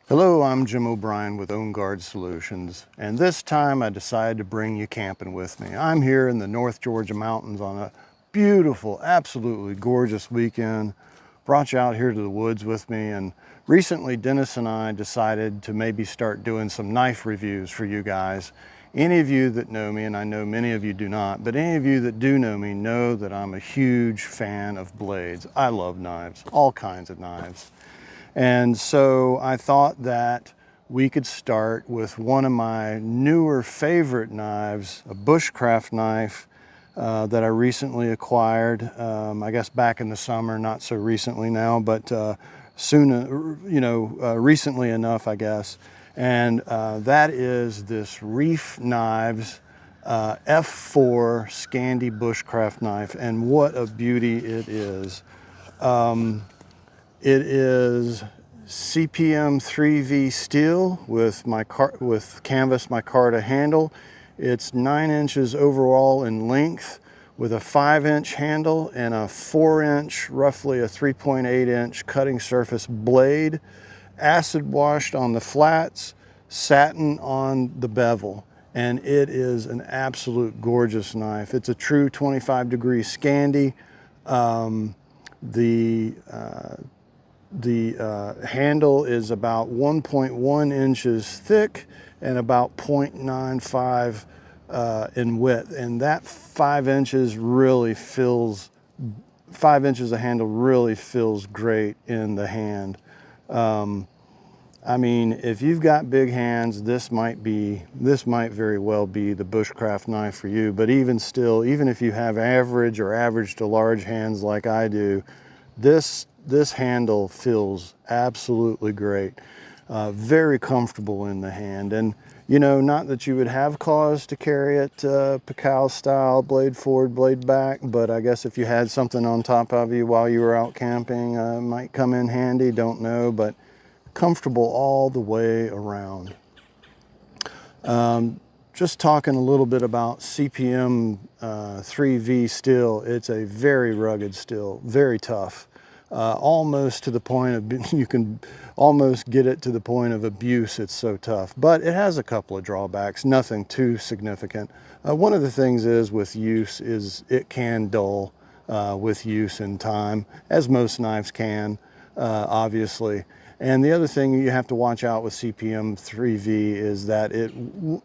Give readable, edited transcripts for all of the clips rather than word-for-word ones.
Hello, I'm Jim O'Brien with Own Guard Solutions, and this time I decided to bring you camping with me. I'm here in the North Georgia mountains on a beautiful, absolutely gorgeous weekend. Brought you out here to the woods with me, and recently Dennis and I decided to maybe start doing some knife reviews for you guys. Any of you that know me, and I know many of you do not, but any of you that do know me know that I'm a huge fan of blades. I love knives, all kinds of knives. And so I thought that we could start with one of my newer favorite knives, a Bushcraft knife that I recently acquired, I guess back in the summer, not so recently now, but recently enough, I guess. And that is this Reiff Knives F4 Scandi Bushcraft knife, and what a beauty it is. It is CPM 3V steel with canvas micarta handle. It's 9 inches overall in length with a 5-inch handle and a 4-inch, roughly a 3.8-inch cutting surface blade. Acid washed on the flats, satin on the bevel. And it is an absolute gorgeous knife. It's a true 25-degree Scandi. The handle is about 1.1 inches thick and about 0.95 in width, and that 5 inches of handle really feels great in the hand. I mean, if you've got big hands, this might very well be the Bushcraft knife for you. But even still, even if you have average or average to large hands like I do, this handle feels absolutely great. Very comfortable in the hand. And you know, not that you would have cause to carry it Picao style, blade forward, blade back, but I guess if you had something on top of you while you were out camping, it might come in handy, don't know, but comfortable all the way around. Just talking a little bit about CPM 3V steel. It's a very rugged steel, very tough. Almost to the point of, you can almost get it to the point of abuse, it's so tough. But it has a couple of drawbacks, nothing too significant. One of the things is with use is it can dull with use in time, as most knives can, obviously. And the other thing you have to watch out with CPM 3V is that it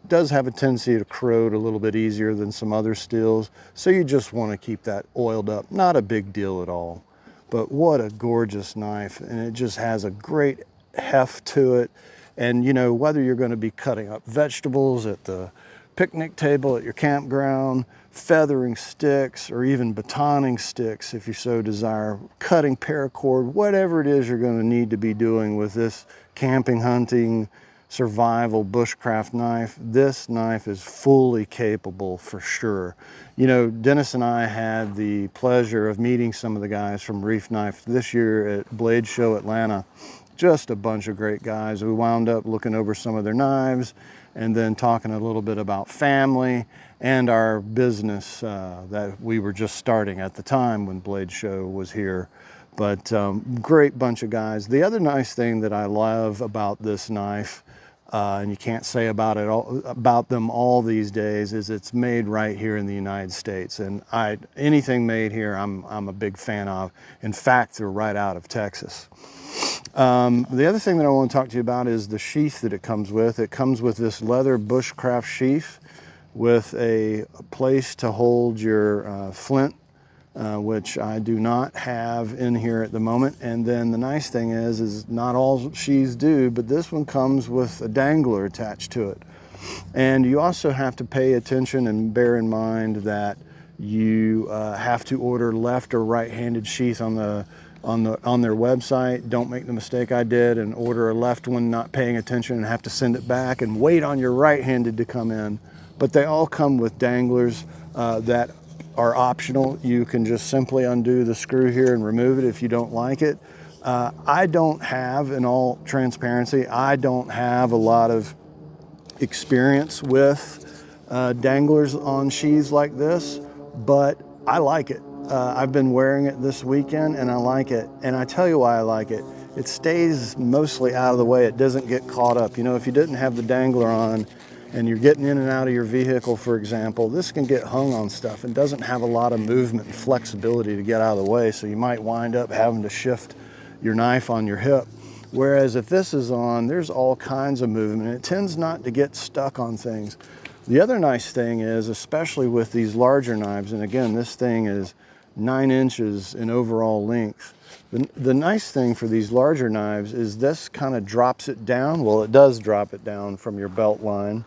does have a tendency to corrode a little bit easier than some other steels. So you just want to keep that oiled up. Not a big deal at all. But what a gorgeous knife, and it just has a great heft to it. And you know, whether you're going to be cutting up vegetables at the picnic table at your campground, feathering sticks, or even batoning sticks if you so desire, cutting paracord, whatever it is you're going to need to be doing with this camping, hunting, survival Bushcraft knife, this knife is fully capable for sure. You know, Dennis and I had the pleasure of meeting some of the guys from Reiff Knife this year at Blade Show Atlanta. Just a bunch of great guys. We wound up looking over some of their knives and then talking a little bit about family and our business that we were just starting at the time when Blade Show was here. But great bunch of guys. The other nice thing that I love about this knife, and you can't say about them all these days, is it's made right here in the United States. And anything made here, I'm a big fan of. In fact, they're right out of Texas. The other thing that I want to talk to you about is the sheath that it comes with. It comes with this leather Bushcraft sheath with a place to hold your flint, which I do not have in here at the moment. And then the nice thing is not all sheaths do, but this one comes with a dangler attached to it. And you also have to pay attention and bear in mind that you have to order left or right-handed sheath on their website. Don't make the mistake I did and order a left one, not paying attention, and have to send it back and wait on your right-handed to come in. But they all come with danglers that are optional. You can just simply undo the screw here and remove it if you don't like it. I don't have, in all transparency, I don't have a lot of experience with danglers on sheaths like this, but I like it. I've been wearing it this weekend and I like it. And I tell you why I like it. it stays mostly out of the way. It doesn't get caught up. You know, if you didn't have the dangler on and you're getting in and out of your vehicle, for example, this can get hung on stuff and doesn't have a lot of movement and flexibility to get out of the way. So you might wind up having to shift your knife on your hip. Whereas if this is on, there's all kinds of movement. It tends not to get stuck on things. The other nice thing is, especially with these larger knives, and again, this thing is 9 inches in overall length. The nice thing for these larger knives is this kind of drops it down. Well, it does drop it down from your belt line.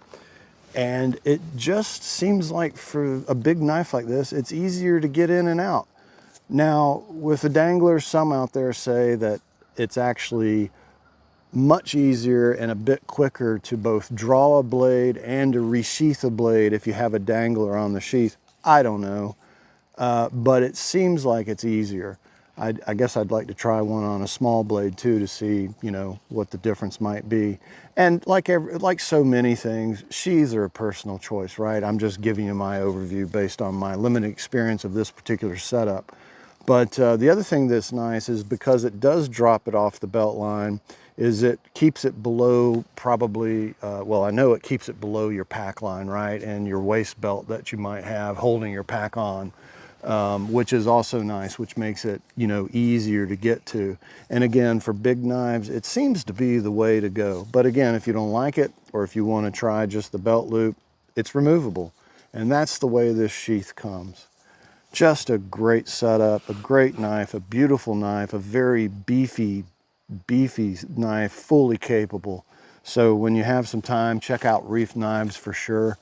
And it just seems like for a big knife like this, it's easier to get in and out. Now, with the dangler, some out there say that it's actually much easier and a bit quicker to both draw a blade and to resheath a blade if you have a dangler on the sheath. I don't know, but it seems like it's easier. I guess I'd like to try one on a small blade too to see, you know, what the difference might be. And like so many things, sheaths are a personal choice, right? I'm just giving you my overview based on my limited experience of this particular setup. But the other thing that's nice is because it does drop it off the belt line, is it keeps it below probably, well, I know it keeps it below your pack line, right? And your waist belt that you might have holding your pack on. Which is also nice, which makes it, you know, easier to get to. And again, for big knives, it seems to be the way to go. But again, if you don't like it, or if you want to try just the belt loop, it's removable. And that's the way this sheath comes. Just a great setup, a great knife, a beautiful knife, a very beefy knife, fully capable. So when you have some time, check out Reiff Knives for sure.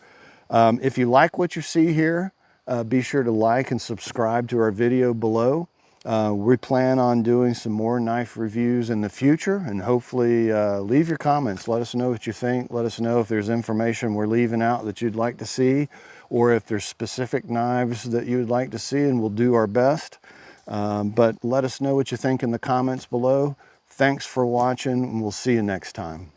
If you like what you see here, be sure to like and subscribe to our video below. We plan on doing some more knife reviews in the future, and hopefully leave your comments. Let us know what you think. Let us know if there's information we're leaving out that you'd like to see, or if there's specific knives that you would like to see, and we'll do our best. But let us know what you think in the comments below. Thanks for watching, and we'll see you next time.